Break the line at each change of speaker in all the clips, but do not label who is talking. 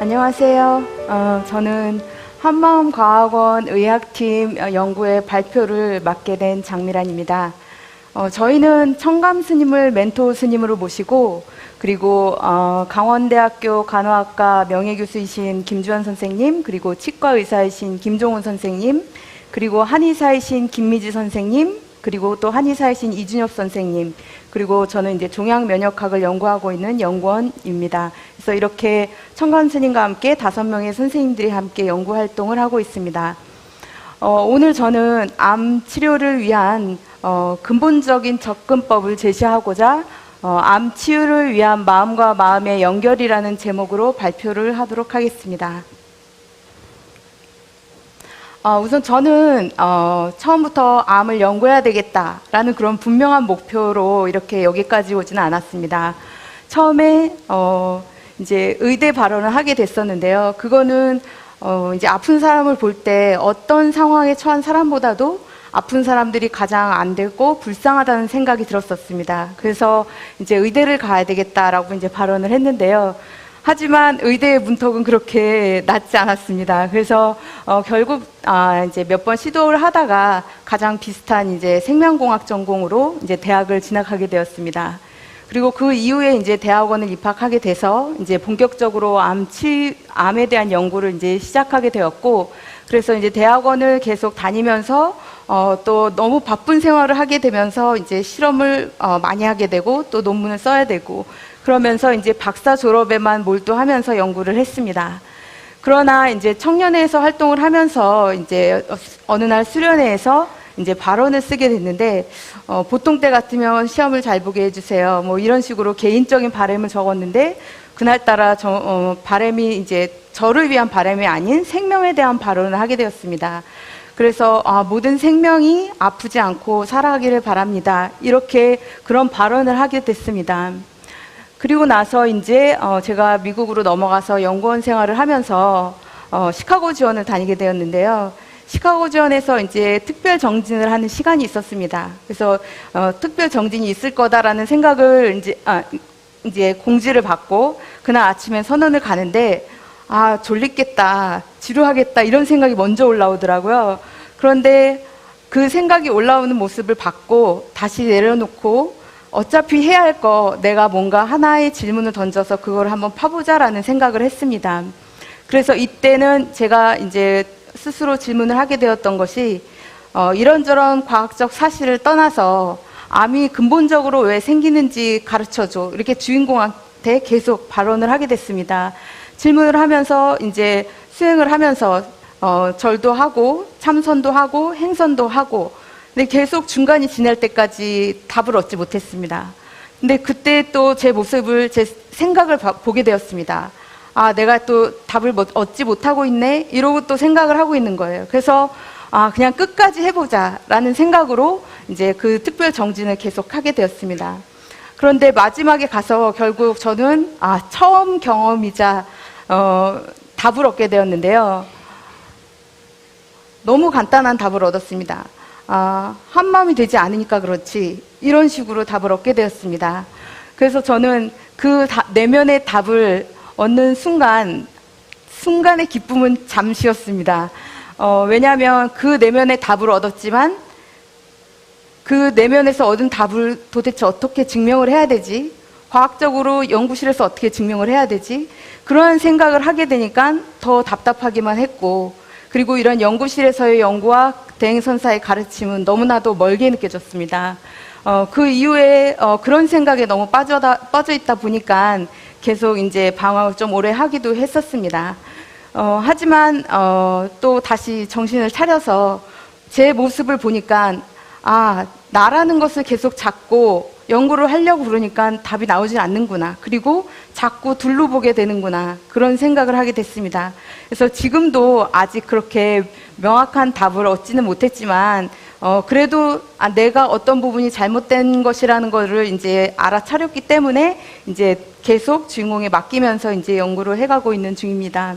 안녕하세요. 저는 한마음과학원 의학팀 연구의 발표를 맡게 된 장미란입니다. 저희는 청감 스님을 멘토 스님으로 모시고, 그리고 강원대학교 간호학과 명예교수이신 김주원 선생님, 그리고 치과의사이신 김종훈 선생님, 그리고 한의사이신 김미지 선생님, 그리고 또 한의사이신 이준엽 선생님, 그리고 저는 이제 종양면역학을 연구하고 있는 연구원입니다. 그래서 이렇게 청감 스님과 함께 5명의 선생님들이 함께 연구 활동을 하고 있습니다. 오늘 저는 암 치료를 위한 근본적인 접근법을 제시하고자 암 치유를 위한 마음과 마음의 연결이라는 제목으로 발표를 하도록 하겠습니다. 우선 저는 처음부터 암을 연구해야 되겠다라는 그런 분명한 목표로 이렇게 여기까지 오지는 않았습니다. 처음에 이제 의대 발언을 하게 됐었는데요. 그거는 이제 아픈 사람을 볼 때 어떤 상황에 처한 사람보다도 아픈 사람들이 가장 안 되고 불쌍하다는 생각이 들었었습니다. 그래서 이제 의대를 가야 되겠다라고 이제 발언을 했는데요. 하지만 의대의 문턱은 그렇게 낮지 않았습니다. 그래서 결국 이제 몇 번 시도를 하다가 가장 비슷한 이제 생명공학 전공으로 이제 대학을 진학하게 되었습니다. 그리고 그 이후에 이제 대학원을 입학하게 돼서 이제 본격적으로 암에 대한 연구를 이제 시작하게 되었고, 그래서 이제 대학원을 계속 다니면서 또 너무 바쁜 생활을 하게 되면서 이제 실험을 많이 하게 되고 또 논문을 써야 되고, 그러면서 이제 박사 졸업에만 몰두하면서 연구를 했습니다. 그러나 이제 청년회에서 활동을 하면서 이제 어느 날 수련회에서 이제 발언을 쓰게 됐는데, 보통 때 같으면 시험을 잘 보게 해주세요, 뭐 이런 식으로 개인적인 바람을 적었는데, 그날따라 바람이 이제 저를 위한 바람이 아닌 생명에 대한 발언을 하게 되었습니다. 그래서 모든 생명이 아프지 않고 살아가기를 바랍니다, 이렇게 그런 발언을 하게 됐습니다. 그리고 나서 이제 제가 미국으로 넘어가서 연구원 생활을 하면서 시카고 지원을 다니게 되었는데요. 시카고 지원에서 이제 특별 정진을 하는 시간이 있었습니다. 그래서 특별 정진이 있을 거다라는 생각을 이제 공지를 받고 그날 아침에 선언을 가는데, 졸리겠다, 지루하겠다, 이런 생각이 먼저 올라오더라고요. 그런데 그 생각이 올라오는 모습을 받고 다시 내려놓고, 어차피 해야 할 거 내가 뭔가 하나의 질문을 던져서 그걸 한번 파보자라는 생각을 했습니다. 그래서 이때는 제가 이제 스스로 질문을 하게 되었던 것이, 이런저런 과학적 사실을 떠나서 암이 근본적으로 왜 생기는지 가르쳐줘, 이렇게 주인공한테 계속 발언을 하게 됐습니다. 질문을 하면서 이제 수행을 하면서 절도 하고 참선도 하고 행선도 하고, 근데 계속 중간이 지날 때까지 답을 얻지 못했습니다. 근데 그때 또 제 모습을, 제 생각을 보게 되었습니다. 내가 또 답을 얻지 못하고 있네, 이러고 또 생각을 하고 있는 거예요. 그래서 그냥 끝까지 해보자라는 생각으로 이제 그 특별 정진을 계속 하게 되었습니다. 그런데 마지막에 가서 결국 저는 처음 경험이자 답을 얻게 되었는데요. 너무 간단한 답을 얻었습니다. 한마음이 되지 않으니까 그렇지, 이런 식으로 답을 얻게 되었습니다. 그래서 저는 그 내면의 답을 얻는 순간의 기쁨은 잠시였습니다. 왜냐하면 그 내면의 답을 얻었지만 그 내면에서 얻은 답을 도대체 어떻게 증명을 해야 되지? 과학적으로 연구실에서 어떻게 증명을 해야 되지? 그런 생각을 하게 되니까 더 답답하기만 했고, 그리고 이런 연구실에서의 연구와 대행선사의 가르침은 너무나도 멀게 느껴졌습니다. 그 이후에 그런 생각에 너무 빠져 있다 보니까 계속 이제 방황을 좀 오래 하기도 했었습니다. 하지만 또 다시 정신을 차려서 제 모습을 보니까 나라는 것을 계속 찾고 연구를 하려고 그러니까 답이 나오지 않는구나, 그리고 자꾸 둘러보게 되는구나, 그런 생각을 하게 됐습니다. 그래서 지금도 아직 그렇게 명확한 답을 얻지는 못했지만 그래도 내가 어떤 부분이 잘못된 것이라는 것을 이제 알아차렸기 때문에 이제 계속 주인공에 맡기면서 이제 연구를 해가고 있는 중입니다.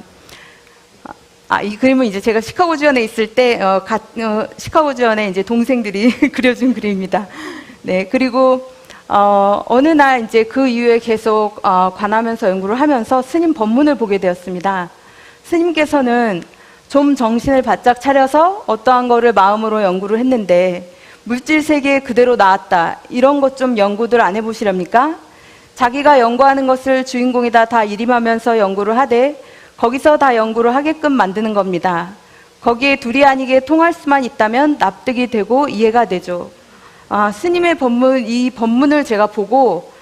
이 그림은 이제 제가 시카고 지원에 있을 때 시카고 지원에 이제 동생들이 그려준 그림입니다. 네, 그리고 어느 날 이제 그 이후에 계속 관하면서 연구를 하면서 스님 법문을 보게 되었습니다. 스님께서는 좀 정신을 바짝 차려서 어떠한 거를 마음으로 연구를 했는데 물질 세계에 그대로 나왔다. 이런 것 좀 연구들 안 해보시렵니까? 자기가 연구하는 것을 주인공이다 다 일임하면서 연구를 하되 거기서 다 연구를 하게끔 만드는 겁니다. 거기에 둘이 아니게 통할 수만 있다면 납득이 되고 이해가 되죠. 스님의 이 법문을 제가 보고,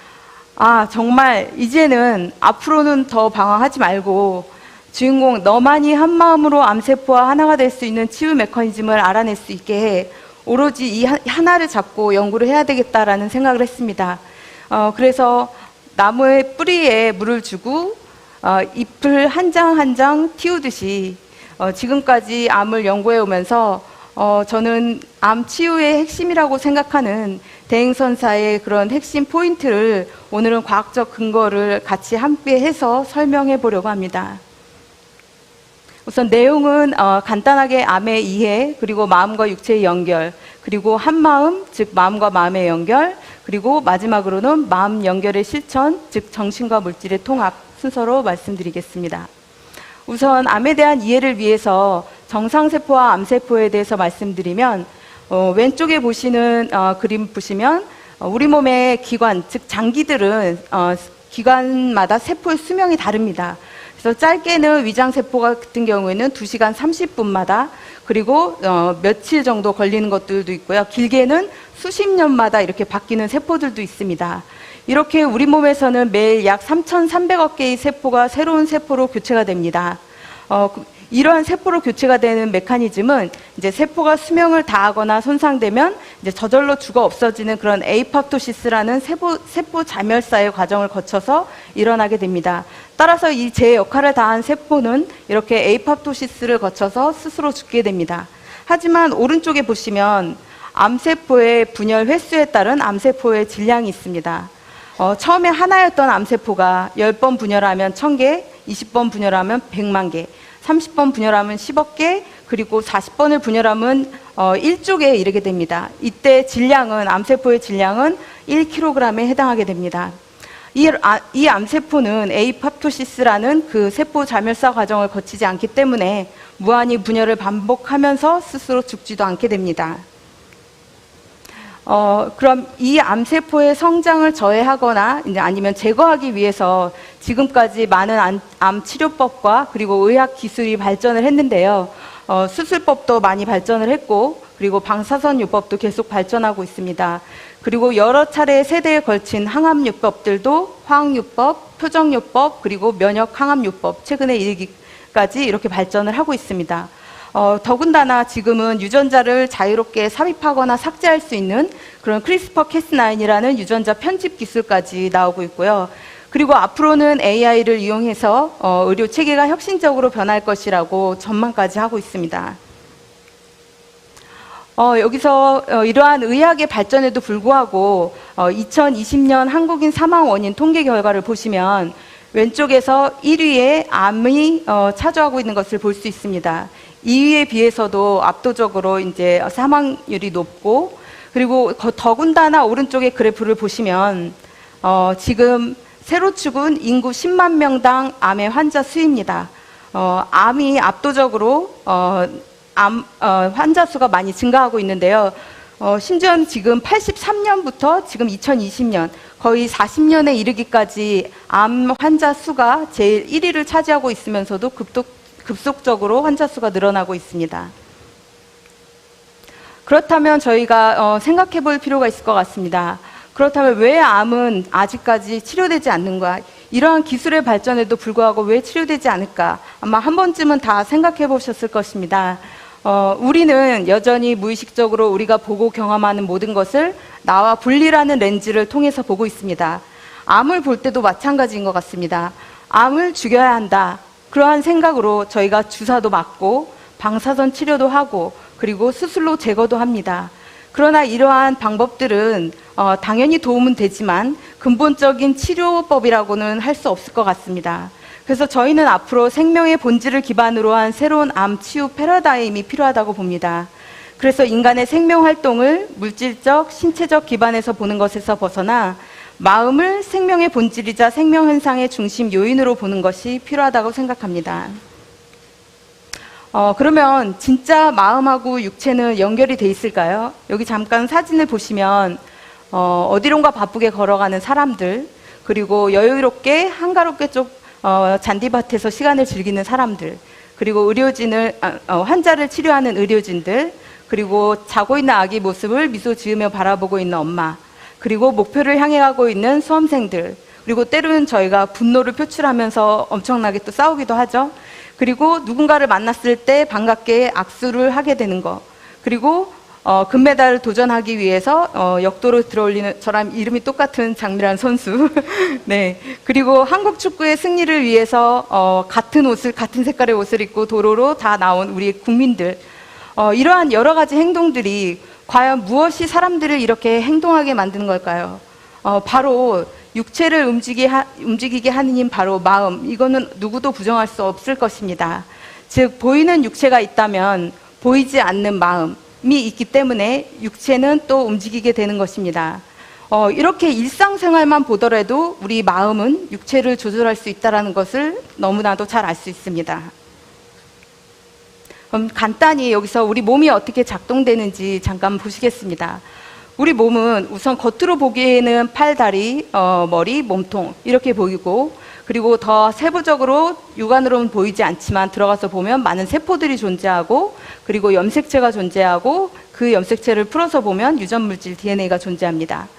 정말 이제는 앞으로는 더 방황하지 말고 주인공 너만이 한 마음으로 암세포와 하나가 될 수 있는 치유 메커니즘을 알아낼 수 있게 해 오로지 이 하나를 잡고 연구를 해야 되겠다라는 생각을 했습니다. 그래서 나무의 뿌리에 물을 주고 잎을 한 장 한 장 틔우듯이 지금까지 암을 연구해 오면서 저는 암 치유의 핵심이라고 생각하는 대행선사의 그런 핵심 포인트를 오늘은 과학적 근거를 같이 함께 해서 설명해 보려고 합니다. 우선 내용은 간단하게 암의 이해, 그리고 마음과 육체의 연결, 그리고 한마음, 즉 마음과 마음의 연결, 그리고 마지막으로는 마음 연결의 실천, 즉 정신과 물질의 통합 순서로 말씀드리겠습니다. 우선 암에 대한 이해를 위해서 정상세포와 암세포에 대해서 말씀드리면 왼쪽에 보시는 그림 보시면 우리 몸의 기관, 즉 장기들은 기관마다 세포의 수명이 다릅니다. 그래서 짧게는 위장세포 같은 경우에는 2시간 30분마다 그리고 며칠 정도 걸리는 것들도 있고요. 길게는 수십 년마다 이렇게 바뀌는 세포들도 있습니다. 이렇게 우리 몸에서는 매일 약 3,300억 개의 세포가 새로운 세포로 교체가 됩니다. 이러한 세포로 교체가 되는 메커니즘은 이제 세포가 수명을 다하거나 손상되면 이제 저절로 죽어 없어지는 그런 에이팝토시스라는 세포 자멸사의 과정을 거쳐서 일어나게 됩니다. 따라서 이 제 역할을 다한 세포는 이렇게 에이팝토시스를 거쳐서 스스로 죽게 됩니다. 하지만 오른쪽에 보시면 암세포의 분열 횟수에 따른 암세포의 질량이 있습니다. 처음에 하나였던 암세포가 10번 분열하면 1000개, 20번 분열하면 100만 개, 30번 분열하면 10억 개, 그리고 40번을 분열하면 1조개에 이르게 됩니다. 이때 질량은, 암세포의 질량은 1kg에 해당하게 됩니다. 이 암세포는 에이팝토시스라는 그 세포 자멸사 과정을 거치지 않기 때문에 무한히 분열을 반복하면서 스스로 죽지도 않게 됩니다. 그럼 이 암세포의 성장을 저해하거나 아니면 제거하기 위해서 지금까지 많은 암 치료법과 그리고 의학 기술이 발전을 했는데요. 수술법도 많이 발전을 했고, 그리고 방사선요법도 계속 발전하고 있습니다. 그리고 여러 차례 세대에 걸친 항암요법들도 화학요법, 표정요법, 그리고 면역 항암요법, 최근에 이르기까지 이렇게 발전을 하고 있습니다. 더군다나 지금은 유전자를 자유롭게 삽입하거나 삭제할 수 있는 그런 크리스퍼-캐스9이라는 유전자 편집 기술까지 나오고 있고요. 그리고 앞으로는 AI를 이용해서 의료 체계가 혁신적으로 변할 것이라고 전망까지 하고 있습니다. 여기서 이러한 의학의 발전에도 불구하고 2020년 한국인 사망 원인 통계 결과를 보시면 왼쪽에서 1위에 암이 차지하고 있는 것을 볼 수 있습니다. 2위에 비해서도 압도적으로 이제 사망률이 높고, 그리고 더군다나 오른쪽의 그래프를 보시면 지금 새로 죽은 인구 10만 명당 암의 환자 수입니다. 암이 압도적으로 환자 수가 많이 증가하고 있는데요. 심지어는 지금 83년부터 지금 2020년 거의 40년에 이르기까지 암 환자 수가 제일 1위를 차지하고 있으면서도 급속적으로 환자 수가 늘어나고 있습니다. 그렇다면 저희가 생각해 볼 필요가 있을 것 같습니다. 그렇다면 왜 암은 아직까지 치료되지 않는가? 이러한 기술의 발전에도 불구하고 왜 치료되지 않을까? 아마 한 번쯤은 다 생각해 보셨을 것입니다. 우리는 여전히 무의식적으로 우리가 보고 경험하는 모든 것을 나와 분리라는 렌즈를 통해서 보고 있습니다. 암을 볼 때도 마찬가지인 것 같습니다. 암을 죽여야 한다. 그러한 생각으로 저희가 주사도 맞고 방사선 치료도 하고 그리고 수술로 제거도 합니다. 그러나 이러한 방법들은 당연히 도움은 되지만 근본적인 치료법이라고는 할 수 없을 것 같습니다. 그래서 저희는 앞으로 생명의 본질을 기반으로 한 새로운 암 치유 패러다임이 필요하다고 봅니다. 그래서 인간의 생명 활동을 물질적, 신체적 기반에서 보는 것에서 벗어나 마음을 생명의 본질이자 생명 현상의 중심 요인으로 보는 것이 필요하다고 생각합니다. 그러면 진짜 마음하고 육체는 연결이 돼 있을까요? 여기 잠깐 사진을 보시면 어디론가 바쁘게 걸어가는 사람들, 그리고 여유롭게 한가롭게 잔디밭에서 시간을 즐기는 사람들, 그리고 환자를 치료하는 의료진들, 그리고 자고 있는 아기 모습을 미소 지으며 바라보고 있는 엄마, 그리고 목표를 향해 가고 있는 수험생들, 그리고 때로는 저희가 분노를 표출하면서 엄청나게 또 싸우기도 하죠. 그리고 누군가를 만났을 때 반갑게 악수를 하게 되는 거, 그리고 금메달을 도전하기 위해서 역도로 들어올리는 저랑 이름이 똑같은 장미란 선수 네, 그리고 한국 축구의 승리를 위해서 같은 색깔의 옷을 입고 도로로 다 나온 우리 국민들, 이러한 여러 가지 행동들이 과연 무엇이 사람들을 이렇게 행동하게 만드는 걸까요? 바로 육체를 움직이게 하는 힘, 바로 마음. 이거는 누구도 부정할 수 없을 것입니다. 즉, 보이는 육체가 있다면 보이지 않는 마음이 있기 때문에 육체는 또 움직이게 되는 것입니다. 이렇게 일상생활만 보더라도 우리 마음은 육체를 조절할 수 있다는 것을 너무나도 잘 알 수 있습니다. 그럼 간단히 여기서 우리 몸이 어떻게 작동되는지 잠깐 보시겠습니다. 우리 몸은 우선 겉으로 보기에는 팔, 다리, 머리, 몸통 이렇게 보이고, 그리고 더 세부적으로 육안으로는 보이지 않지만 들어가서 보면 많은 세포들이 존재하고, 그리고 염색체가 존재하고, 그 염색체를 풀어서 보면 유전물질 DNA가 존재합니다.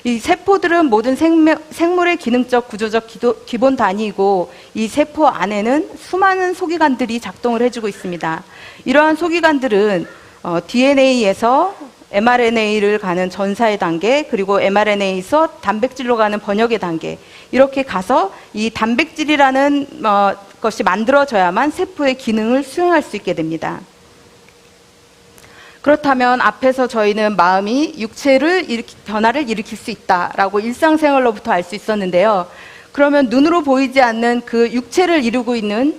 이 세포들은 모든 생물의 기능적 구조적 기본 단위이고, 이 세포 안에는 수많은 소기관들이 작동을 해주고 있습니다. 이러한 소기관들은 DNA에서 mRNA를 가는 전사의 단계, 그리고 mRNA에서 단백질로 가는 번역의 단계, 이렇게 가서 이 단백질이라는 것이 만들어져야만 세포의 기능을 수행할 수 있게 됩니다. 그렇다면 앞에서 저희는 마음이 육체를 변화를 일으킬 수 있다라고 일상생활로부터 알 수 있었는데요. 그러면 눈으로 보이지 않는 그 육체를 이루고 있는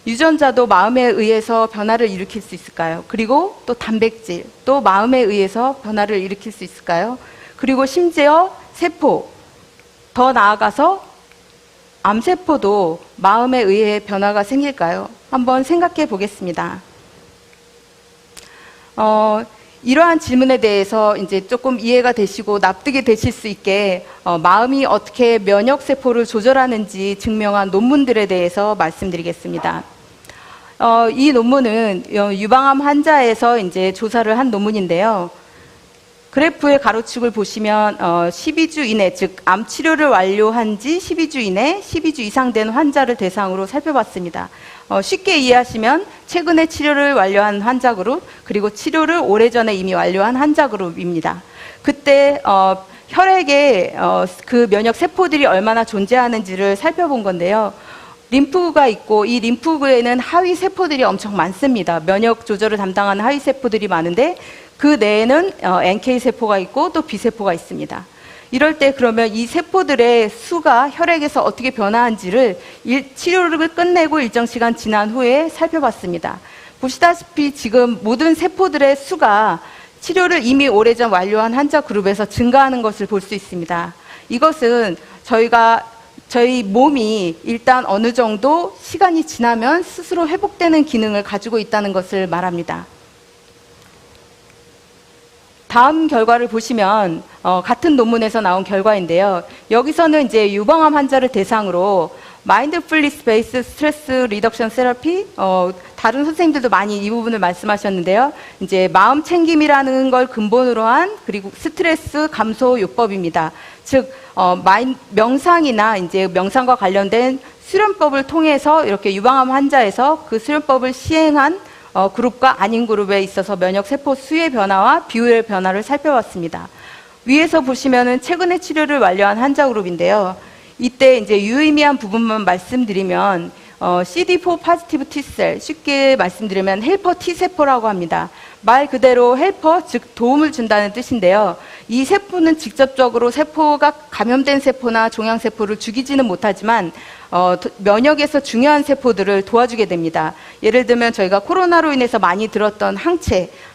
유전자도 마음에 의해서 변화를 일으킬 수 있을까요? 그리고 또 단백질, 또 마음에 의해서 변화를 일으킬 수 있을까요? 그리고 심지어 세포, 더 나아가서 암세포도 마음에 의해 변화가 생길까요? 한번 생각해 보겠습니다. 이러한 질문에 대해서 이제 조금 이해가 되시고 납득이 되실 수 있게 마음이 어떻게 면역세포를 조절하는지 증명한 논문들에 대해서 말씀드리겠습니다. 이 논문은 유방암 환자에서 이제 조사를 한 논문인데요. 그래프의 가로축을 보시면 12주 이내, 즉 암 치료를 완료한 지 12주 이내 12주 이상 된 환자를 대상으로 살펴봤습니다. 쉽게 이해하시면 최근에 치료를 완료한 환자 그룹, 그리고 치료를 오래전에 이미 완료한 환자 그룹입니다. 그때 혈액에 그 면역 세포들이 얼마나 존재하는지를 살펴본 건데요. 림프구가 있고, 이 림프구에는 하위 세포들이 엄청 많습니다. 면역 조절을 담당하는 하위 세포들이 많은데, 그 내에는 NK 세포가 있고 또 B 세포가 있습니다. 이럴 때 그러면 이 세포들의 수가 혈액에서 어떻게 변화한지를 치료를 끝내고 일정 시간 지난 후에 살펴봤습니다. 보시다시피 지금 모든 세포들의 수가 치료를 이미 오래전 완료한 환자 그룹에서 증가하는 것을 볼 수 있습니다. 이것은 저희 몸이 일단 어느 정도 시간이 지나면 스스로 회복되는 기능을 가지고 있다는 것을 말합니다. 다음 결과를 보시면 같은 논문에서 나온 결과인데요. 여기서는 이제 유방암 환자를 대상으로 마인드풀니스 베이스 스트레스 리덕션 세러피, 다른 선생님들도 많이 이 부분을 말씀하셨는데요. 이제 마음 챙김이라는 걸 근본으로 한, 그리고 스트레스 감소 요법입니다. 즉 명상이나 이제 명상과 관련된 수련법을 통해서 이렇게 유방암 환자에서 그 수련법을 시행한 그룹과 아닌 그룹에 있어서 면역 세포 수의 변화와 비율의 변화를 살펴봤습니다. 위에서 보시면은 최근에 치료를 완료한 환자 그룹인데요. 이때 이제 유의미한 부분만 말씀드리면 CD4 포지티브 T셀, 쉽게 말씀드리면 헬퍼 T세포라고 합니다. 말 그대로 헬퍼, 즉 도움을 준다는 뜻인데요. 이 세포는 직접적으로 세포가 감염된 세포나 종양세포를 죽이지는 못하지만 면역에서 중요한 세포들을 도와주게 됩니다. 예를 들면 저희가 코로나로 인해서 많이 들었던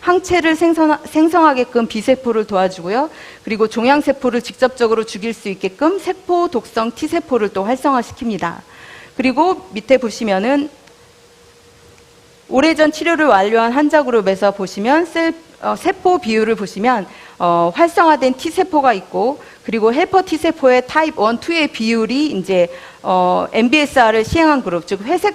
항체를 생성하게끔 B세포를 도와주고요. 그리고 종양세포를 직접적으로 죽일 수 있게끔 세포 독성 T세포를 또 활성화시킵니다. 그리고 밑에 보시면은 오래전 치료를 완료한 환자 그룹에서 보시면 세포 비율을 보시면 활성화된 T세포가 있고, 그리고 헬퍼 T세포의 타입 1, 2의 비율이 이제 MBSR을 시행한 그룹, 즉 회색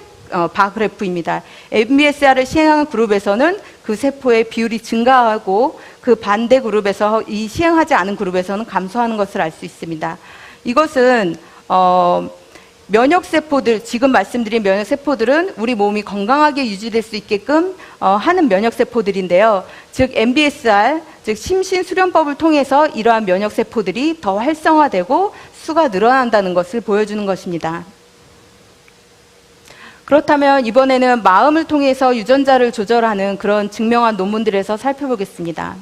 바 그래프입니다. MBSR을 시행한 그룹에서는 그 세포의 비율이 증가하고, 그 반대 그룹에서 이 시행하지 않은 그룹에서는 감소하는 것을 알 수 있습니다. 이것은 면역세포들, 지금 말씀드린 면역세포들은 우리 몸이 건강하게 유지될 수 있게끔 하는 면역세포들인데요. 즉 MBSR, 즉 심신수련법을 통해서 이러한 면역세포들이 더 활성화되고 수가 늘어난다는 것을 보여주는 것입니다. 그렇다면 이번에는 마음을 통해서 유전자를 조절하는 그런 증명한 논문들에서 살펴보겠습니다.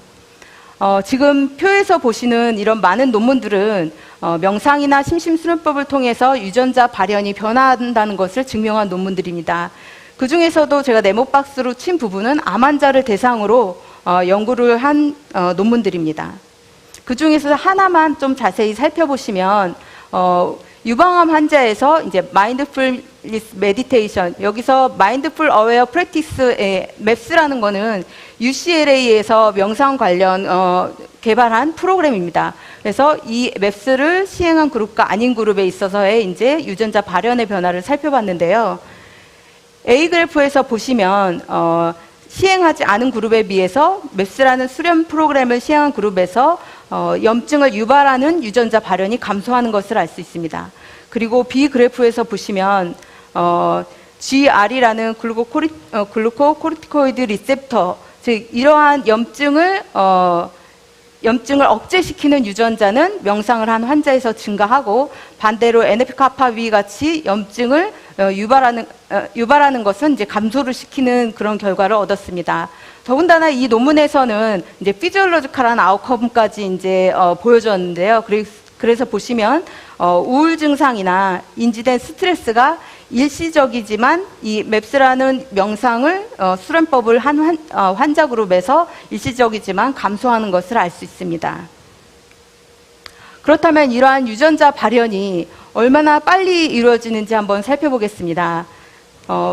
지금 표에서 보시는 이런 많은 논문들은 명상이나 심신수련법을 통해서 유전자 발현이 변화한다는 것을 증명한 논문들입니다. 그 중에서도 제가 네모박스로 친 부분은 암 환자를 대상으로 연구를 한 논문들입니다. 그 중에서 하나만 좀 자세히 살펴보시면 유방암 환자에서 이제 마인드풀리스 메디테이션, 여기서 마인드풀 어웨어 프랙티스의 맵스라는 거는 UCLA에서 명상 관련 개발한 프로그램입니다. 그래서 이 맵스를 시행한 그룹과 아닌 그룹에 있어서의 이제 유전자 발현의 변화를 살펴봤는데요. A 그래프에서 보시면 시행하지 않은 그룹에 비해서 맵스라는 수련 프로그램을 시행한 그룹에서 염증을 유발하는 유전자 발현이 감소하는 것을 알 수 있습니다. 그리고 B 그래프에서 보시면 GR이라는 글루코코르티코이드 리셉터, 즉 이러한 염증을 억제시키는 유전자는 명상을 한 환자에서 증가하고, 반대로 NF-kappa B 같이 염증을 유발하는 것은 이제 감소를 시키는 그런 결과를 얻었습니다. 더군다나 이 논문에서는 이제 피지올로지컬한 아웃컴까지 이제 보여줬는데요. 그래서 보시면 우울 증상이나 인지된 스트레스가 일시적이지만 이 맵스라는 명상을 수련법을 한 환자 그룹에서 일시적이지만 감소하는 것을 알 수 있습니다. 그렇다면 이러한 유전자 발현이 얼마나 빨리 이루어지는지 한번 살펴보겠습니다.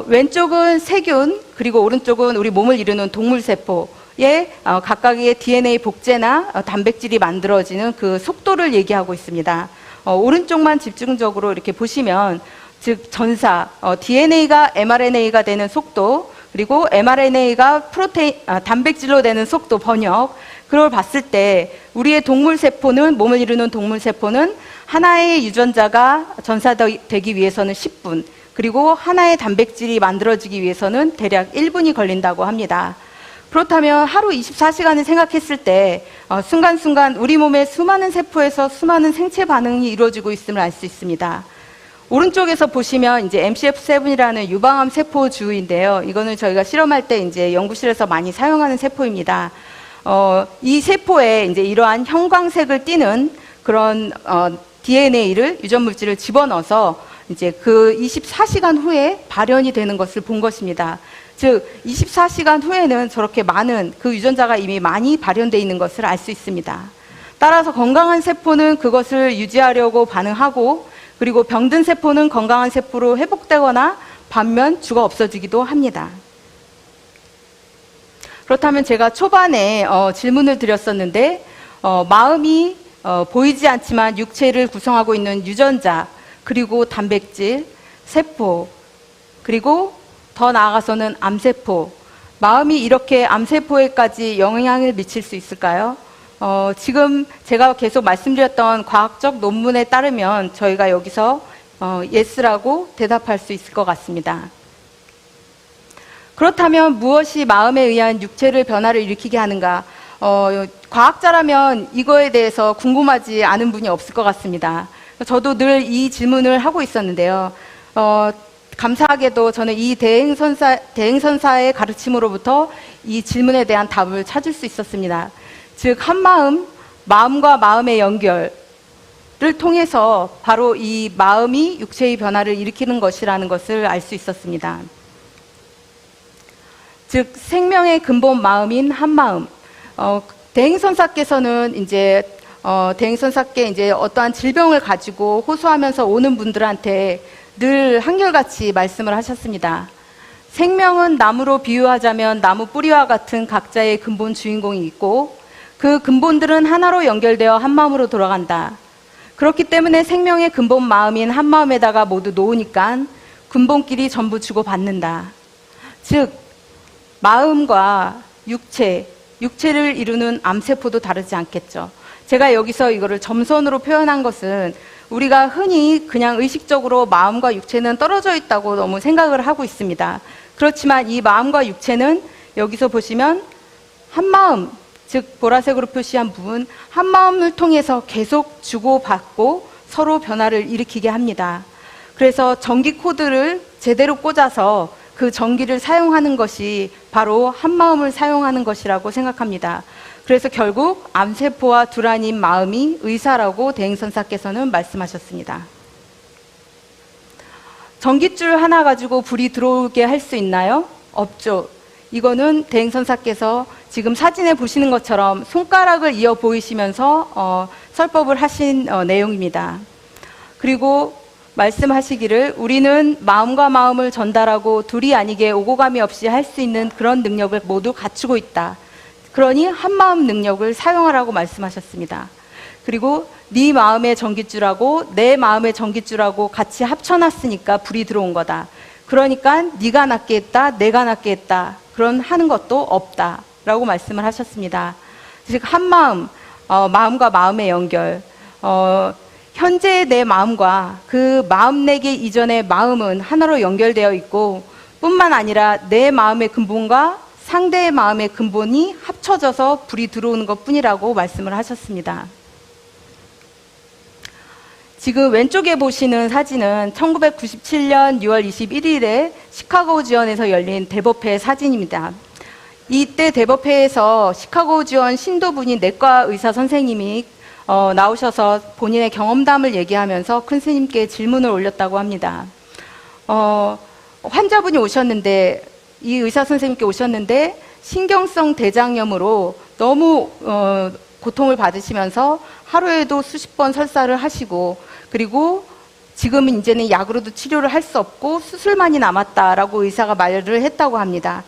왼쪽은 세균, 그리고 오른쪽은 우리 몸을 이루는 동물세포의 각각의 DNA 복제나 단백질이 만들어지는 그 속도를 얘기하고 있습니다. 오른쪽만 집중적으로 이렇게 보시면, 즉 전사, DNA가 mRNA가 되는 속도, 그리고 mRNA가 단백질로 되는 속도 번역, 그걸 봤을 때 우리의 동물세포는, 몸을 이루는 동물세포는 하나의 유전자가 전사되기 위해서는 10분, 그리고 하나의 단백질이 만들어지기 위해서는 대략 1분이 걸린다고 합니다. 그렇다면 하루 24시간을 생각했을 때 순간순간 우리 몸의 수많은 세포에서 수많은 생체 반응이 이루어지고 있음을 알 수 있습니다. 오른쪽에서 보시면 이제 MCF7이라는 유방암 세포주인데요. 이거는 저희가 실험할 때 이제 연구실에서 많이 사용하는 세포입니다. 이 세포에 이제 이러한 형광색을 띠는 그런 DNA를, 유전 물질을 집어넣어서 이제 그 24시간 후에 발현이 되는 것을 본 것입니다. 즉 24시간 후에는 저렇게 많은 그 유전자가 이미 많이 발현되어 있는 것을 알 수 있습니다. 따라서 건강한 세포는 그것을 유지하려고 반응하고, 그리고 병든 세포는 건강한 세포로 회복되거나 반면 죽어 없어지기도 합니다. 그렇다면 제가 초반에 질문을 드렸었는데 마음이 보이지 않지만 육체를 구성하고 있는 유전자, 그리고 단백질, 세포, 그리고 더 나아가서는 암세포, 마음이 이렇게 암세포에까지 영향을 미칠 수 있을까요? 지금 제가 계속 말씀드렸던 과학적 논문에 따르면 저희가 여기서 yes라고 대답할 수 있을 것 같습니다. 그렇다면 무엇이 마음에 의한 육체를 변화를 일으키게 하는가? 과학자라면 이거에 대해서 궁금하지 않은 분이 없을 것 같습니다. 저도 늘 이 질문을 하고 있었는데요. 감사하게도 저는 이 대행선사의 가르침으로부터 이 질문에 대한 답을 찾을 수 있었습니다. 즉, 마음과 마음의 연결을 통해서 바로 이 마음이 육체의 변화를 일으키는 것이라는 것을 알 수 있었습니다. 즉, 생명의 근본 마음인 한마음. 대행선사께서는 대행선사께 이제 어떠한 질병을 가지고 호소하면서 오는 분들한테 늘 한결같이 말씀을 하셨습니다. 생명은 나무로 비유하자면 나무 뿌리와 같은 각자의 근본 주인공이 있고 그 근본들은 하나로 연결되어 한마음으로 돌아간다. 그렇기 때문에 생명의 근본 마음인 한마음에다가 모두 놓으니까 근본끼리 전부 주고받는다. 즉, 마음과 육체를 이루는 암세포도 다르지 않겠죠. 제가 여기서 이거를 점선으로 표현한 것은 우리가 흔히 그냥 의식적으로 마음과 육체는 떨어져 있다고 너무 생각을 하고 있습니다. 그렇지만 이 마음과 육체는 여기서 보시면 한마음, 즉 보라색으로 표시한 부분, 한마음을 통해서 계속 주고받고 서로 변화를 일으키게 합니다. 그래서 전기 코드를 제대로 꽂아서 그 전기를 사용하는 것이 바로 한마음을 사용하는 것이라고 생각합니다. 그래서 결국 암세포와 두란인 마음이 의사라고 대행선사께서는 말씀하셨습니다. 전깃줄 하나 가지고 불이 들어오게 할 수 있나요? 없죠. 이거는 대행선사께서 지금 사진에 보시는 것처럼 손가락을 이어 보이시면서 설법을 하신 내용입니다. 그리고 말씀하시기를 우리는 마음과 마음을 전달하고 둘이 아니게 오고감이 없이 할 수 있는 그런 능력을 모두 갖추고 있다. 그러니 한마음 능력을 사용하라고 말씀하셨습니다. 그리고 네 마음의 전깃줄하고 내 마음의 전깃줄하고 같이 합쳐놨으니까 불이 들어온 거다. 그러니까 네가 낫게 했다, 내가 낫게 했다. 그런 하는 것도 없다. 라고 말씀을 하셨습니다. 즉 한마음, 마음과 마음의 연결, 현재의 내 마음과 그 마음 내기 이전의 마음은 하나로 연결되어 있고 뿐만 아니라 내 마음의 근본과 상대의 마음의 근본이 합쳐져서 불이 들어오는 것 뿐이라고 말씀을 하셨습니다. 지금 왼쪽에 보시는 사진은 1997년 6월 21일에 시카고 지원에서 열린 대법회 사진입니다. 이때 대법회에서 시카고 지원 신도분인 내과 의사 선생님이 나오셔서 본인의 경험담을 얘기하면서 큰 스님께 질문을 올렸다고 합니다. 환자분이 오셨는데, 이 의사 선생님께 오셨는데 신경성 대장염으로 너무 고통을 받으시면서 하루에도 수십 번 설사를 하시고, 그리고 지금은 이제는 약으로도 치료를 할 수 없고 수술만이 남았다라고 의사가 말을 했다고 합니다.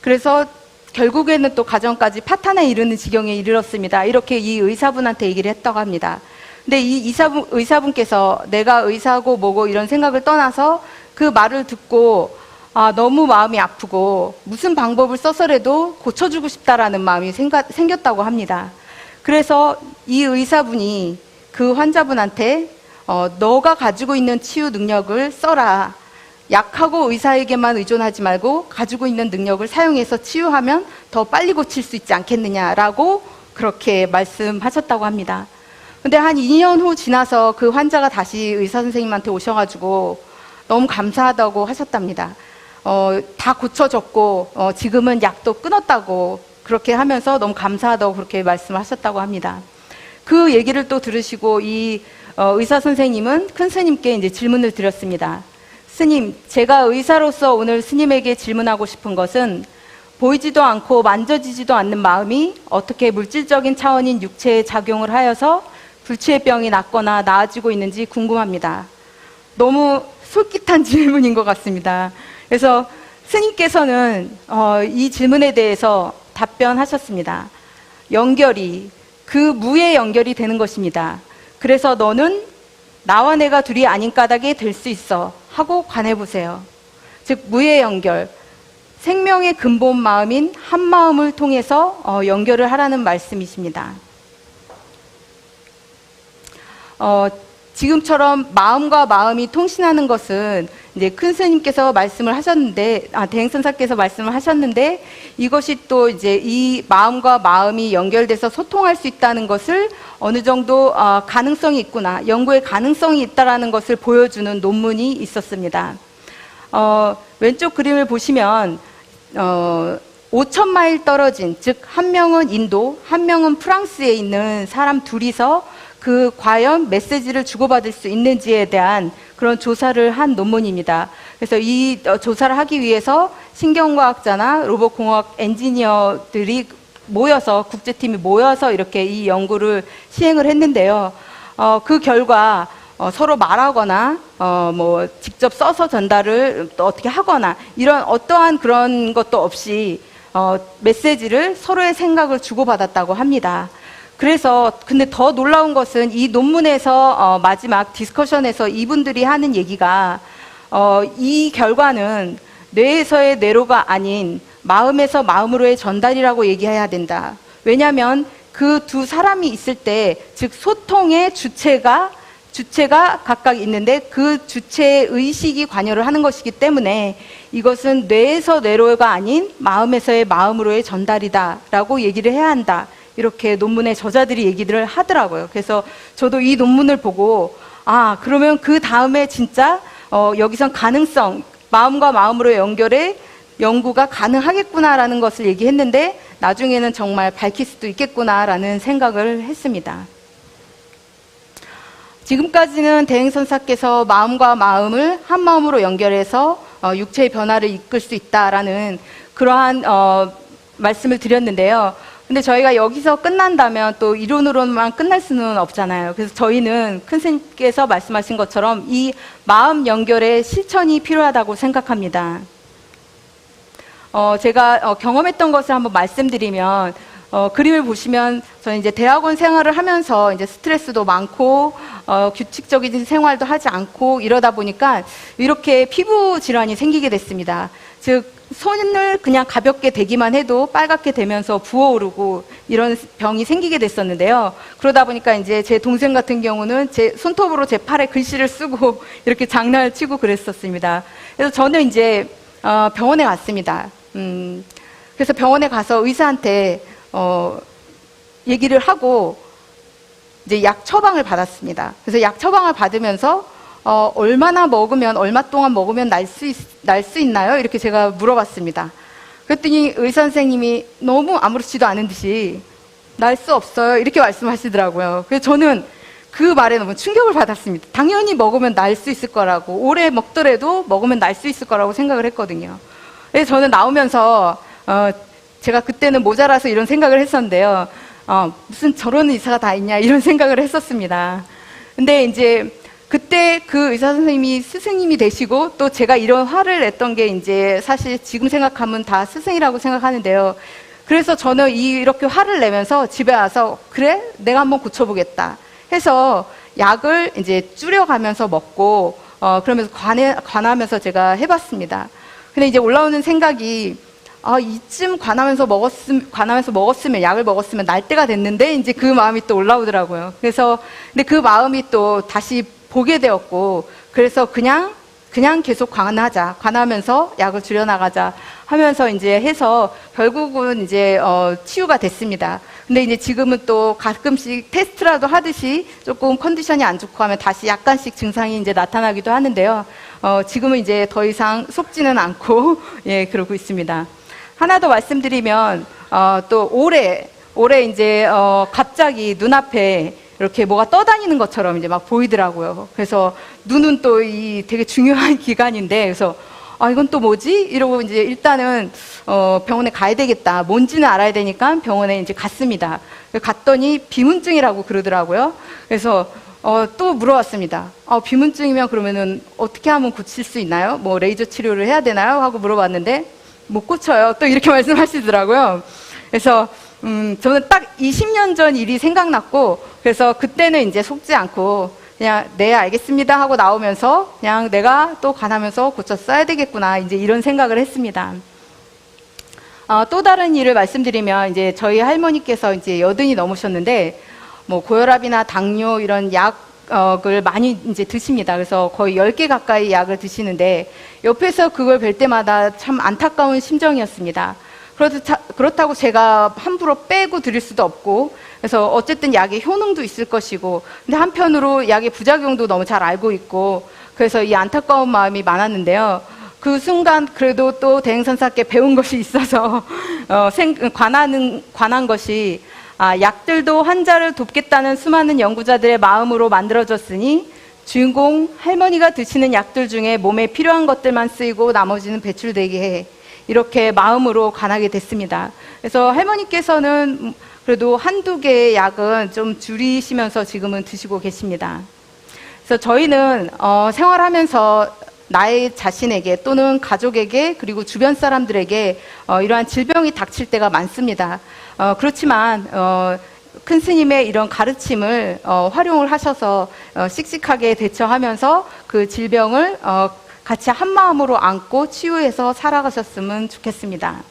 그래서 결국에는 또 가정까지 파탄에 이르는 지경에 이르렀습니다. 이렇게 이 의사분한테 얘기를 했다고 합니다. 근데 이 의사분께서 내가 의사고 뭐고 이런 생각을 떠나서 그 말을 듣고 너무 마음이 아프고 무슨 방법을 써서라도 고쳐주고 싶다라는 마음이 생겼다고 합니다. 그래서 이 의사분이 그 환자분한테 너가 가지고 있는 치유 능력을 써라. 약하고 의사에게만 의존하지 말고 가지고 있는 능력을 사용해서 치유하면 더 빨리 고칠 수 있지 않겠느냐라고 그렇게 말씀하셨다고 합니다. 근데 한 2년 후 지나서 그 환자가 다시 의사 선생님한테 오셔가지고 너무 감사하다고 하셨답니다. 다 고쳐졌고 지금은 약도 끊었다고 그렇게 하면서 너무 감사하다고 그렇게 말씀하셨다고 합니다. 그 얘기를 또 들으시고 이 의사 선생님은 큰 스님께 이제 질문을 드렸습니다. 스님, 제가 의사로서 오늘 스님에게 질문하고 싶은 것은 보이지도 않고 만져지지도 않는 마음이 어떻게 물질적인 차원인 육체에 작용을 하여서 불치의 병이 낫거나 나아지고 있는지 궁금합니다. 너무 솔깃한 질문인 것 같습니다. 그래서 스님께서는 이 질문에 대해서 답변하셨습니다. 연결이 그 무의 연결이 되는 것입니다. 그래서 너는 나와 내가 둘이 아닌 까닭에 될 수 있어 하고 관해보세요. 즉 무의 연결, 생명의 근본 마음인 한마음을 통해서 연결을 하라는 말씀이십니다. 지금처럼 마음과 마음이 통신하는 것은 이제 큰 스님께서 말씀을 하셨는데, 대행선사께서 말씀을 하셨는데, 이것이 또 이제 이 마음과 마음이 연결돼서 소통할 수 있다는 것을 어느 정도 가능성이 있구나, 연구의 가능성이 있다라는 것을 보여주는 논문이 있었습니다. 왼쪽 그림을 보시면 5,000마일 떨어진, 즉 한 명은 인도, 한 명은 프랑스에 있는 사람 둘이서 그 과연 메시지를 주고받을 수 있는지에 대한 그런 조사를 한 논문입니다. 그래서 이 조사를 하기 위해서 신경과학자나 로봇공학 엔지니어들이 모여서, 국제팀이 모여서 이렇게 이 연구를 시행을 했는데요. 그 결과 서로 말하거나 뭐 직접 써서 전달을 또 어떻게 하거나 이런 어떠한 그런 것도 없이 메시지를 서로의 생각을 주고받았다고 합니다. 그래서 근데 더 놀라운 것은 이 논문에서 마지막 디스커션에서 이분들이 하는 얘기가 이 결과는 뇌에서의 뇌로가 아닌 마음에서 마음으로의 전달이라고 얘기해야 된다. 왜냐하면 그 두 사람이 있을 때, 즉 소통의 주체가 각각 있는데 그 주체의 의식이 관여를 하는 것이기 때문에 이것은 뇌에서 뇌로가 아닌 마음에서의 마음으로의 전달이다라고 얘기를 해야 한다. 이렇게 논문의 저자들이 얘기를 하더라고요. 그래서 저도 이 논문을 보고 그러면 그 다음에 진짜 여기선 가능성, 마음과 마음으로의 연결에 연구가 가능하겠구나라는 것을 얘기했는데 나중에는 정말 밝힐 수도 있겠구나라는 생각을 했습니다. 지금까지는 대행선사께서 마음과 마음을 한 마음으로 연결해서 육체의 변화를 이끌 수 있다라는 그러한 말씀을 드렸는데요. 근데 저희가 여기서 끝난다면 또 이론으로만 끝날 수는 없잖아요. 그래서 저희는 큰 스님께서 말씀하신 것처럼 이 마음 연결의 실천이 필요하다고 생각합니다. 제가 경험했던 것을 한번 말씀드리면, 그림을 보시면 저는 이제 대학원 생활을 하면서 이제 스트레스도 많고 규칙적인 생활도 하지 않고 이러다 보니까 이렇게 피부 질환이 생기게 됐습니다. 즉 손을 그냥 가볍게 대기만 해도 빨갛게 되면서 부어오르고 이런 병이 생기게 됐었는데요. 그러다 보니까 이제 제 동생 같은 경우는 제 손톱으로 제 팔에 글씨를 쓰고 이렇게 장난을 치고 그랬었습니다. 그래서 저는 이제 병원에 갔습니다. 그래서 병원에 가서 의사한테 얘기를 하고 이제 약 처방을 받았습니다. 그래서 약 처방을 받으면서 얼마나 먹으면, 얼마 동안 먹으면 날 수 있나요? 이렇게 제가 물어봤습니다. 그랬더니 의사 선생님이 너무 아무렇지도 않은 듯이 날 수 없어요. 이렇게 말씀하시더라고요. 그래서 저는 그 말에 너무 충격을 받았습니다. 당연히 먹으면 날 수 있을 거라고, 오래 먹더라도 먹으면 날 수 있을 거라고 생각을 했거든요. 그래서 저는 나오면서 제가 그때는 모자라서 이런 생각을 했었는데요. 무슨 저런 의사가 다 있냐 이런 생각을 했었습니다. 근데 이제 그때 그 의사 선생님이 스승님이 되시고 또 제가 이런 화를 냈던 게 이제 사실 지금 생각하면 다 스승이라고 생각하는데요. 그래서 저는 이렇게 화를 내면서 집에 와서 그래? 내가 한번 고쳐보겠다 해서 약을 이제 줄여가면서 먹고 그러면서 관하면서 제가 해봤습니다. 근데 이제 올라오는 생각이 이쯤 관하면서 먹었으면, 약을 먹었으면 날 때가 됐는데, 이제 그 마음이 또 올라오더라고요. 그래서, 근데 그 마음이 또 다시 보게 되었고, 그래서 그냥 계속 관하면서 약을 줄여나가자 하면서 이제 해서 결국은 이제, 치유가 됐습니다. 근데 이제 지금은 또 가끔씩 테스트라도 하듯이 조금 컨디션이 안 좋고 하면 다시 약간씩 증상이 이제 나타나기도 하는데요. 지금은 이제 더 이상 속지는 않고, 예, 그러고 있습니다. 하나 더 말씀드리면, 또 올해 이제, 갑자기 눈앞에 이렇게 뭐가 떠다니는 것처럼 이제 막 보이더라고요. 그래서 눈은 또 이 되게 중요한 기관인데, 그래서, 이건 또 뭐지? 이러고 이제 일단은, 병원에 가야 되겠다. 뭔지는 알아야 되니까 병원에 이제 갔습니다. 갔더니 비문증이라고 그러더라고요. 그래서, 또 물어봤습니다. 비문증이면 그러면은 어떻게 하면 고칠 수 있나요? 뭐 레이저 치료를 해야 되나요? 하고 물어봤는데, 못 고쳐요. 또 이렇게 말씀하시더라고요. 그래서 저는 딱 20년 전 일이 생각났고, 그래서 그때는 이제 속지 않고 그냥 네 알겠습니다 하고 나오면서 그냥 내가 또 관하면서 고쳐 써야 되겠구나 이제 이런 생각을 했습니다. 또 다른 일을 말씀드리면 이제 저희 할머니께서 이제 80이 넘으셨는데 뭐 고혈압이나 당뇨 이런 약을 많이 이제 드십니다. 그래서 거의 10개 가까이 약을 드시는데 옆에서 그걸 뵐 때마다 참 안타까운 심정이었습니다. 그렇다고 제가 함부로 빼고 드릴 수도 없고, 그래서 어쨌든 약의 효능도 있을 것이고, 근데 한편으로 약의 부작용도 너무 잘 알고 있고, 그래서 이 안타까운 마음이 많았는데요. 그 순간 그래도 또 대행선사께 배운 것이 있어서 관한 것이 약들도 환자를 돕겠다는 수많은 연구자들의 마음으로 만들어졌으니 주인공 할머니가 드시는 약들 중에 몸에 필요한 것들만 쓰이고 나머지는 배출되게 해. 이렇게 마음으로 관하게 됐습니다. 그래서 할머니께서는 그래도 한두 개의 약은 좀 줄이시면서 지금은 드시고 계십니다. 그래서 저희는 생활하면서 나의 자신에게 또는 가족에게 그리고 주변 사람들에게 이러한 질병이 닥칠 때가 많습니다. 그렇지만 큰 스님의 이런 가르침을 활용을 하셔서 씩씩하게 대처하면서 그 질병을 같이 한 마음으로 안고 치유해서 살아가셨으면 좋겠습니다.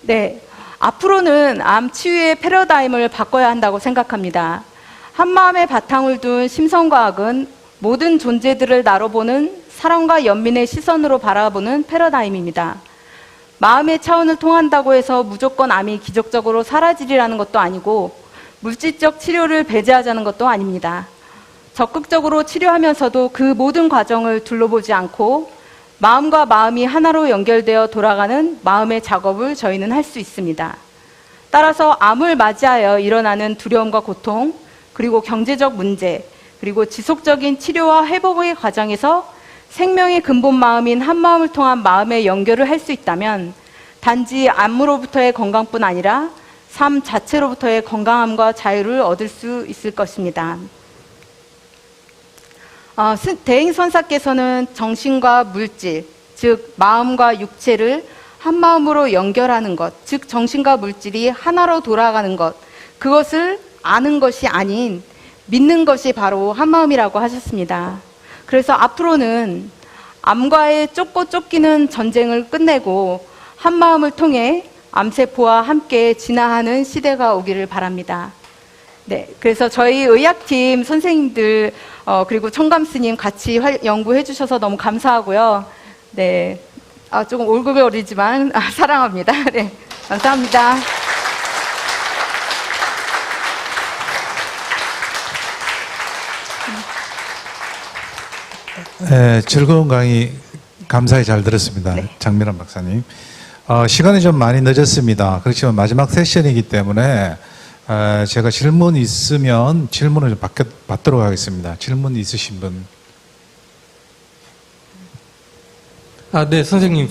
네, 앞으로는 암 치유의 패러다임을 바꿔야 한다고 생각합니다. 한 마음에 바탕을 둔 심성과학은 모든 존재들을 나로 보는 사랑과 연민의 시선으로 바라보는 패러다임입니다. 마음의 차원을 통한다고 해서 무조건 암이 기적적으로 사라지리라는 것도 아니고 물질적 치료를 배제하자는 것도 아닙니다. 적극적으로 치료하면서도 그 모든 과정을 둘러보지 않고 마음과 마음이 하나로 연결되어 돌아가는 마음의 작업을 저희는 할 수 있습니다. 따라서 암을 맞이하여 일어나는 두려움과 고통, 그리고 경제적 문제, 그리고 지속적인 치료와 회복의 과정에서 생명의 근본 마음인 한 마음을 통한 마음의 연결을 할 수 있다면 단지 암으로부터의 건강뿐 아니라 삶 자체로부터의 건강함과 자유를 얻을 수 있을 것입니다. 대행선사께서는 정신과 물질, 즉 마음과 육체를 한 마음으로 연결하는 것, 즉 정신과 물질이 하나로 돌아가는 것, 그것을 아는 것이 아닌 믿는 것이 바로 한 마음이라고 하셨습니다. 그래서 앞으로는 암과의 쫓고 쫓기는 전쟁을 끝내고 한 마음을 통해 암세포와 함께 진화하는 시대가 오기를 바랍니다. 네, 그래서 저희 의학팀 선생님들 그리고 청감스님 같이 연구해 주셔서 너무 감사하고요. 네, 조금 올글거리지만 사랑합니다. 네, 감사합니다.
네, 즐거운 강의 감사히 잘 들었습니다.
네.
장미란 박사님. 시간이 좀 많이 늦었습니다. 그렇지만 마지막 세션이기 때문에 제가 질문 있으면 질문을 좀 받도록 하겠습니다. 질문 있으신 분?
네, 선생님,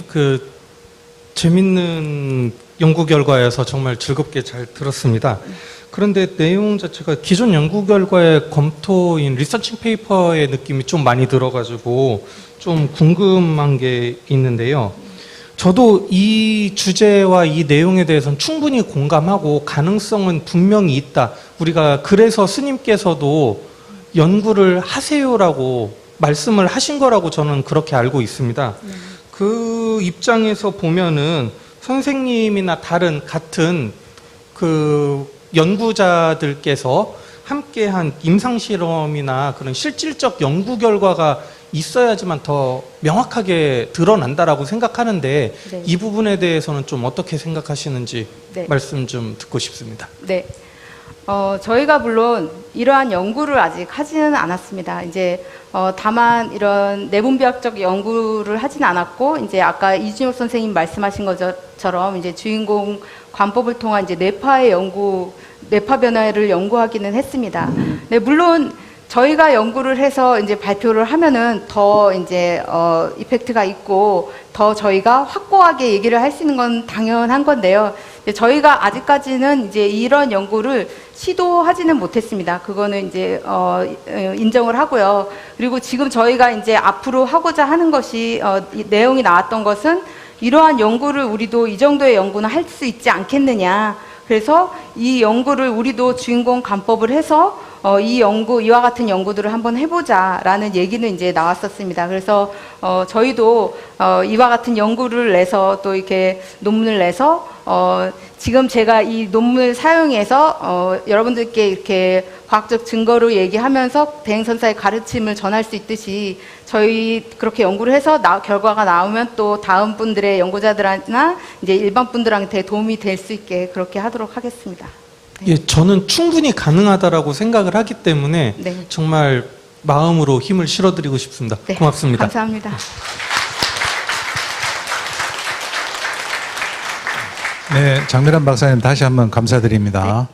재밌는 연구 결과여서 정말 즐겁게 잘 들었습니다. 그런데 내용 자체가 기존 연구 결과의 검토인 리서칭 페이퍼의 느낌이 좀 많이 들어가지고 좀 궁금한 게 있는데요. 저도 이 주제와 이 내용에 대해서는 충분히 공감하고 가능성은 분명히 있다. 우리가 그래서 스님께서도 연구를 하세요라고 말씀을 하신 거라고 저는 그렇게 알고 있습니다. 그 입장에서 보면은 선생님이나 다른 같은 연구자들께서 함께한 임상실험이나 그런 실질적 연구 결과가 있어야지만 더 명확하게 드러난다라고 생각하는데
네.
이 부분에 대해서는 좀 어떻게 생각하시는지
네.
말씀 좀 듣고 싶습니다.
네. 저희가 물론 이러한 연구를 아직 하지는 않았습니다. 이제 다만 이런 내분비학적 연구를 하진 않았고, 이제 아까 이준혁 선생님 말씀하신 것처럼 이제 주인공 관법을 통한 이제 뇌파 변화를 연구하기는 했습니다. 네, 물론 저희가 연구를 해서 이제 발표를 하면은 더 이제 이펙트가 있고 더 저희가 확고하게 얘기를 할 수 있는 건 당연한 건데요. 저희가 아직까지는 이제 이런 연구를 시도하지는 못했습니다. 그거는 이제 인정을 하고요. 그리고 지금 저희가 이제 앞으로 하고자 하는 것이 이 내용이 나왔던 것은 이러한 연구를 우리도 이 정도의 연구는 할 수 있지 않겠느냐. 그래서 이 연구를 우리도 주인공 간법을 해서 이와 같은 연구들을 한번 해보자라는 얘기는 이제 나왔었습니다. 그래서 저희도 이와 같은 연구를 내서 또 이렇게 논문을 내서 지금 제가 이 논문을 사용해서 여러분들께 이렇게 과학적 증거로 얘기하면서 대행선사의 가르침을 전할 수 있듯이 저희 그렇게 연구를 해서 결과가 나오면 또 다음 분들의 연구자들이나 이제 일반 분들한테 도움이 될 수 있게 그렇게 하도록 하겠습니다.
예, 저는 충분히 가능하다라고 생각을 하기 때문에
네.
정말 마음으로 힘을 실어드리고 싶습니다.
네,
고맙습니다.
감사합니다.
네, 장미란 박사님 다시 한번 감사드립니다.